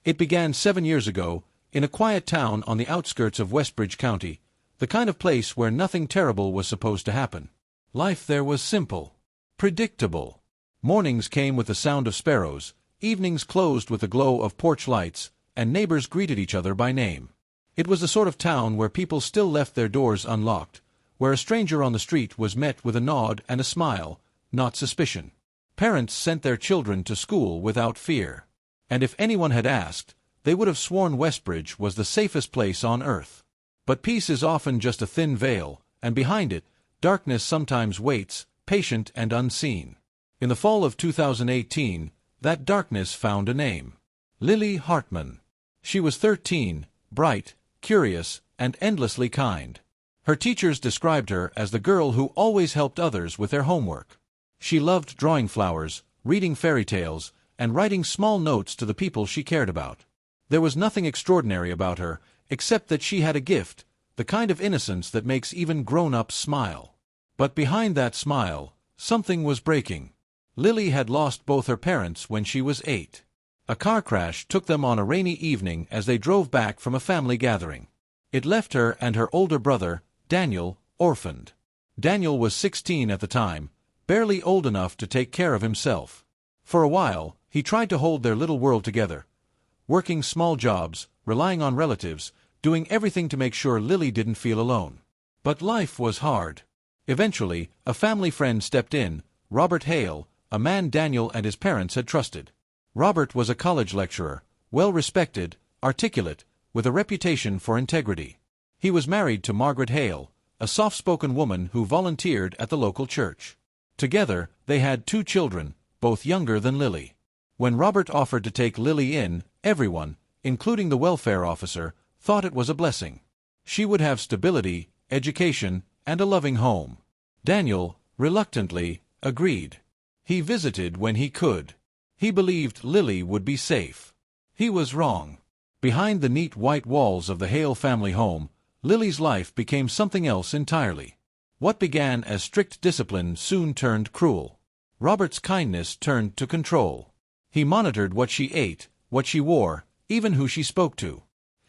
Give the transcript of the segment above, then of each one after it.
It began 7 years ago, in a quiet town on the outskirts of Westbridge County, the kind of place where nothing terrible was supposed to happen. Life there was simple, predictable. Mornings came with the sound of sparrows, evenings closed with the glow of porch lights, and neighbors greeted each other by name. It was the sort of town where people still left their doors unlocked, where a stranger on the street was met with a nod and a smile, not suspicion. Parents sent their children to school without fear. And if anyone had asked, they would have sworn Westbridge was the safest place on earth. But peace is often just a thin veil, and behind it, darkness sometimes waits, patient and unseen. In the fall of 2018, that darkness found a name. Lily Hartman. She was 13, bright, curious, and endlessly kind. Her teachers described her as the girl who always helped others with their homework. She loved drawing flowers, reading fairy tales, and writing small notes to the people she cared about. There was nothing extraordinary about her, except that she had a gift, the kind of innocence that makes even grown-ups smile. But behind that smile, something was breaking. Lily had lost both her parents when she was 8. A car crash took them on a rainy evening as they drove back from a family gathering. It left her and her older brother, Daniel, orphaned. Daniel was 16 at the time, barely old enough to take care of himself. For a while, he tried to hold their little world together, working small jobs, relying on relatives, doing everything to make sure Lily didn't feel alone. But life was hard. Eventually, a family friend stepped in, Robert Hale, a man Daniel and his parents had trusted. Robert was a college lecturer, well-respected, articulate, with a reputation for integrity. He was married to Margaret Hale, a soft-spoken woman who volunteered at the local church. Together, they had 2 children, both younger than Lily. When Robert offered to take Lily in, everyone, including the welfare officer, thought it was a blessing. She would have stability, education, and a loving home. Daniel, reluctantly, agreed. He visited when he could. He believed Lily would be safe. He was wrong. Behind the neat white walls of the Hale family home, Lily's life became something else entirely. What began as strict discipline soon turned cruel. Robert's kindness turned to control. He monitored what she ate, what she wore, even who she spoke to.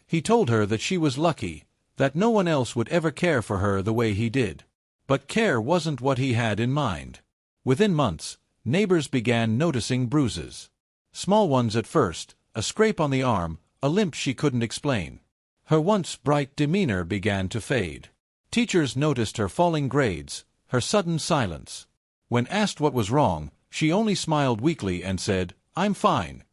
He told her that she was lucky, that no one else would ever care for her the way he did. But care wasn't what he had in mind. Within months, neighbors began noticing bruises. Small ones at first, a scrape on the arm, a limp she couldn't explain. Her once bright demeanor began to fade. Teachers noticed her falling grades, her sudden silence. When asked what was wrong, she only smiled weakly and said, "I'm fine."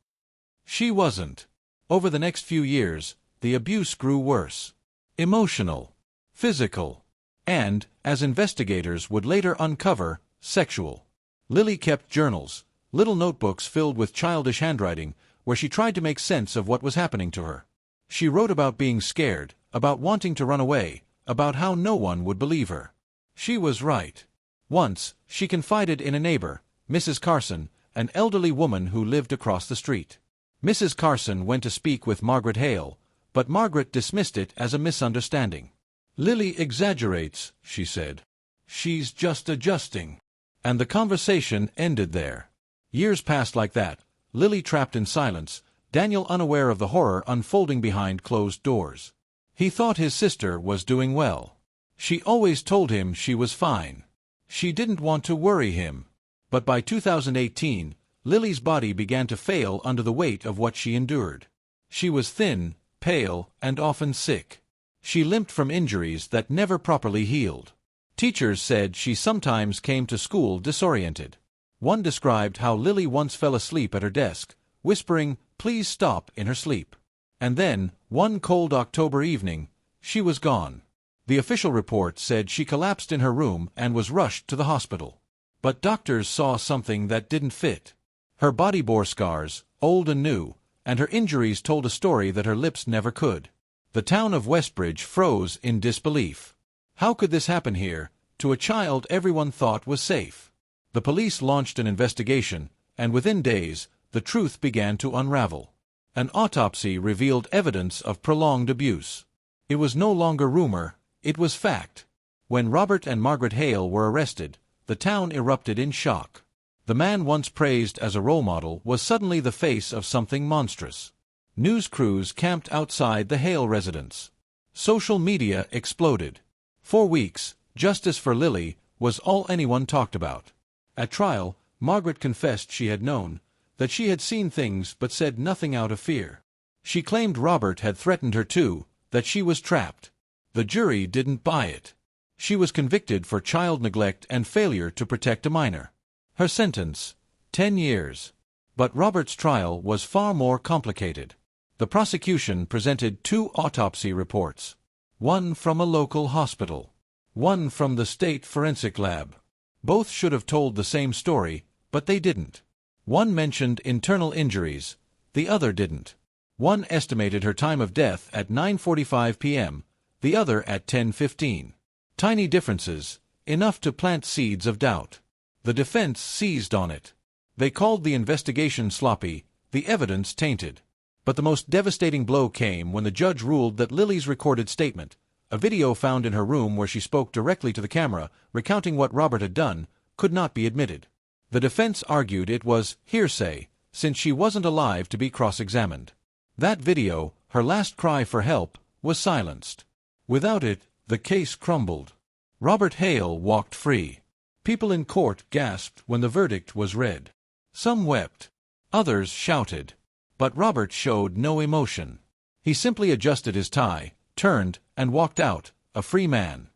She wasn't. Over the next few years, the abuse grew worse. Emotional, physical, and, as investigators would later uncover, sexual. Lily kept journals, little notebooks filled with childish handwriting, where she tried to make sense of what was happening to her. She wrote about being scared, about wanting to run away, about how no one would believe her. She was right. Once, she confided in a neighbor, Mrs. Carson, an elderly woman who lived across the street. Mrs. Carson went to speak with Margaret Hale, but Margaret dismissed it as a misunderstanding. "Lily exaggerates," she said. "She's just adjusting." And the conversation ended there. Years passed like that, Lily trapped in silence, Daniel unaware of the horror unfolding behind closed doors. He thought his sister was doing well. She always told him she was fine. She didn't want to worry him. But by 2018, Lily's body began to fail under the weight of what she endured. She was thin, pale, and often sick. She limped from injuries that never properly healed. Teachers said she sometimes came to school disoriented. One described how Lily once fell asleep at her desk, whispering, "Please stop," in her sleep. And then, one cold October evening, she was gone. The official report said she collapsed in her room and was rushed to the hospital. But doctors saw something that didn't fit. Her body bore scars, old and new, and her injuries told a story that her lips never could. The town of Westbridge froze in disbelief. How could this happen here, to a child everyone thought was safe? The police launched an investigation, and within days, the truth began to unravel. An autopsy revealed evidence of prolonged abuse. It was no longer rumor, it was fact. When Robert and Margaret Hale were arrested, the town erupted in shock. The man once praised as a role model was suddenly the face of something monstrous. News crews camped outside the Hale residence. Social media exploded. For weeks, justice for Lily was all anyone talked about. At trial, Margaret confessed she had known, that she had seen things but said nothing out of fear. She claimed Robert had threatened her too, that she was trapped. The jury didn't buy it. She was convicted for child neglect and failure to protect a minor. Her sentence, 10 years. But Robert's trial was far more complicated. The prosecution presented 2 autopsy reports. One from a local hospital. One from the state forensic lab. Both should have told the same story, but they didn't. One mentioned internal injuries, the other didn't. One estimated her time of death at 9:45 p.m., the other at 10:15. Tiny differences, enough to plant seeds of doubt. The defense seized on it. They called the investigation sloppy, the evidence tainted. But the most devastating blow came when the judge ruled that Lily's recorded statement, a video found in her room where she spoke directly to the camera, recounting what Robert had done, could not be admitted. The defense argued it was hearsay, since she wasn't alive to be cross-examined. That video, her last cry for help, was silenced. Without it, the case crumbled. Robert Hale walked free. People in court gasped when the verdict was read. Some wept. Others shouted. But Robert showed no emotion. He simply adjusted his tie, turned, and walked out, a free man.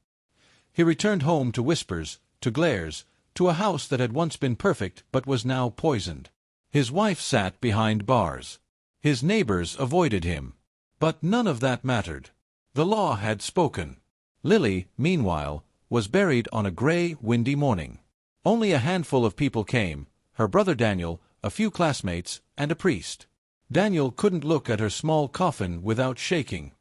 He returned home to whispers, to glares, to a house that had once been perfect but was now poisoned. His wife sat behind bars. His neighbors avoided him. But none of that mattered. The law had spoken. Lily, meanwhile, was buried on a gray, windy morning. Only a handful of people came, her brother Daniel, a few classmates, and a priest. Daniel couldn't look at her small coffin without shaking.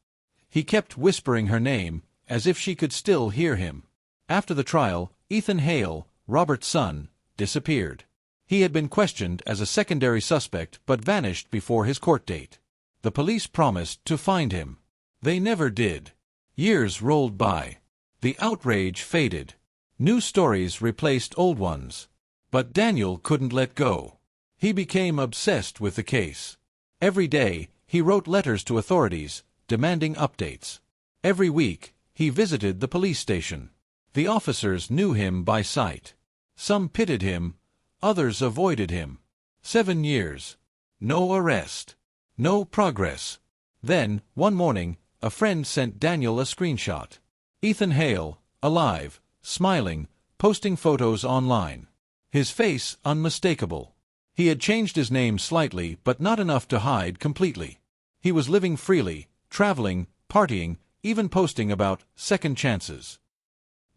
He kept whispering her name, as if she could still hear him. After the trial, Ethan Hale, Robert's son, disappeared. He had been questioned as a secondary suspect but vanished before his court date. The police promised to find him. They never did. Years rolled by. The outrage faded. New stories replaced old ones. But Daniel couldn't let go. He became obsessed with the case. Every day, he wrote letters to authorities, demanding updates. Every week, he visited the police station. The officers knew him by sight. Some pitied him, others avoided him. 7 years. No arrest. No progress. Then, one morning, a friend sent Daniel a screenshot. Ethan Hale, alive, smiling, posting photos online. His face unmistakable. He had changed his name slightly, but not enough to hide completely. He was living freely, traveling, partying, even posting about second chances.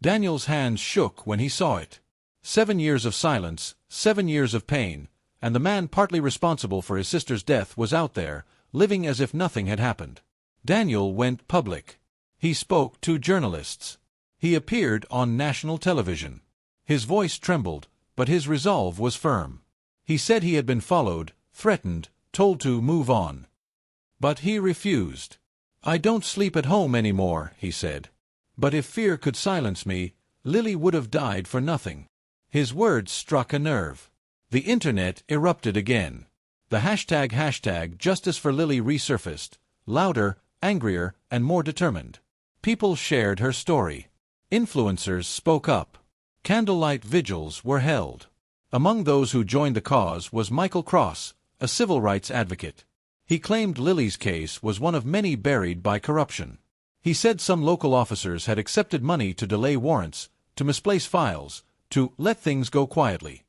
Daniel's hands shook when he saw it. 7 years of silence, 7 years of pain, and the man partly responsible for his sister's death was out there, living as if nothing had happened. Daniel went public. He spoke to journalists. He appeared on national television. His voice trembled, but his resolve was firm. He said he had been followed, threatened, told to move on. But he refused. "I don't sleep at home anymore," he said. "But if fear could silence me, Lily would have died for nothing." His words struck a nerve. The internet erupted again. The hashtag Justice for Lily resurfaced, louder, angrier, and more determined. People shared her story. Influencers spoke up. Candlelight vigils were held. Among those who joined the cause was Michael Cross, a civil rights advocate. He claimed Lily's case was one of many buried by corruption. He said some local officers had accepted money to delay warrants, to misplace files, to let things go quietly.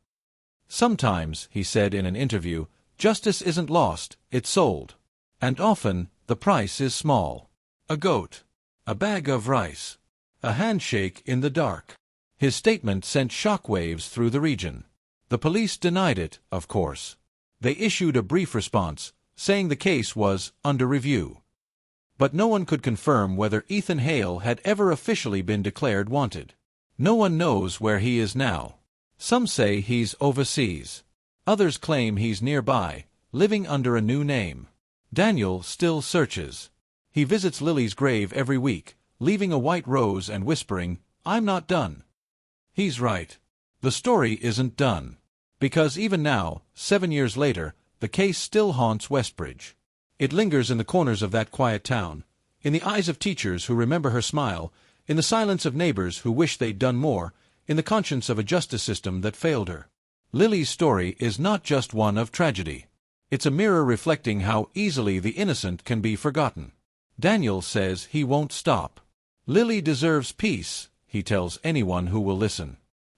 "Sometimes," he said in an interview, "justice isn't lost, it's sold. And often, the price is small. A goat. A bag of rice. A handshake in the dark." His statement sent shockwaves through the region. The police denied it, of course. They issued a brief response, saying the case was under review. But no one could confirm whether Ethan Hale had ever officially been declared wanted. No one knows where he is now. Some say he's overseas. Others claim he's nearby, living under a new name. Daniel still searches. He visits Lily's grave every week, leaving a white rose and whispering, "I'm not done." He's right. The story isn't done. Because even now, 7 years later, the case still haunts Westbridge. It lingers in the corners of that quiet town, in the eyes of teachers who remember her smile, in the silence of neighbors who wish they'd done more, in the conscience of a justice system that failed her. Lily's story is not just one of tragedy. It's a mirror reflecting how easily the innocent can be forgotten. Daniel says he won't stop. Lily deserves peace, he tells anyone who will listen.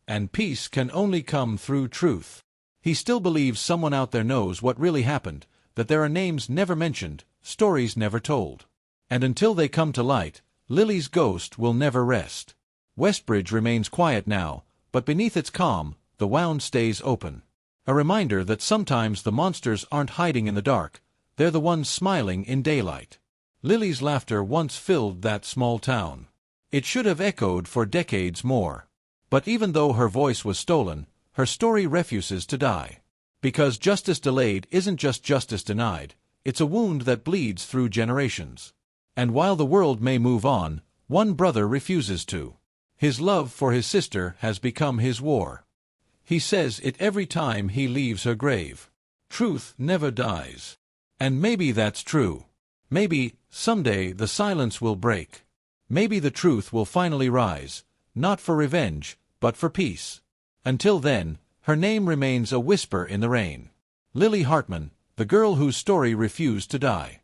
And peace can only come through truth. He still believes someone out there knows what really happened, that there are names never mentioned, stories never told. And until they come to light, Lily's ghost will never rest. Westbridge remains quiet now, but beneath its calm, the wound stays open. A reminder that sometimes the monsters aren't hiding in the dark, they're the ones smiling in daylight. Lily's laughter once filled that small town. It should have echoed for decades more. But even though her voice was stolen, her story refuses to die. Because justice delayed isn't just justice denied, it's a wound that bleeds through generations. And while the world may move on, one brother refuses to. His love for his sister has become his war. He says it every time he leaves her grave. Truth never dies. And maybe that's true. Maybe, someday, the silence will break. Maybe the truth will finally rise, not for revenge, but for peace. Until then, her name remains a whisper in the rain. Lily Hartman, the girl whose story refused to die.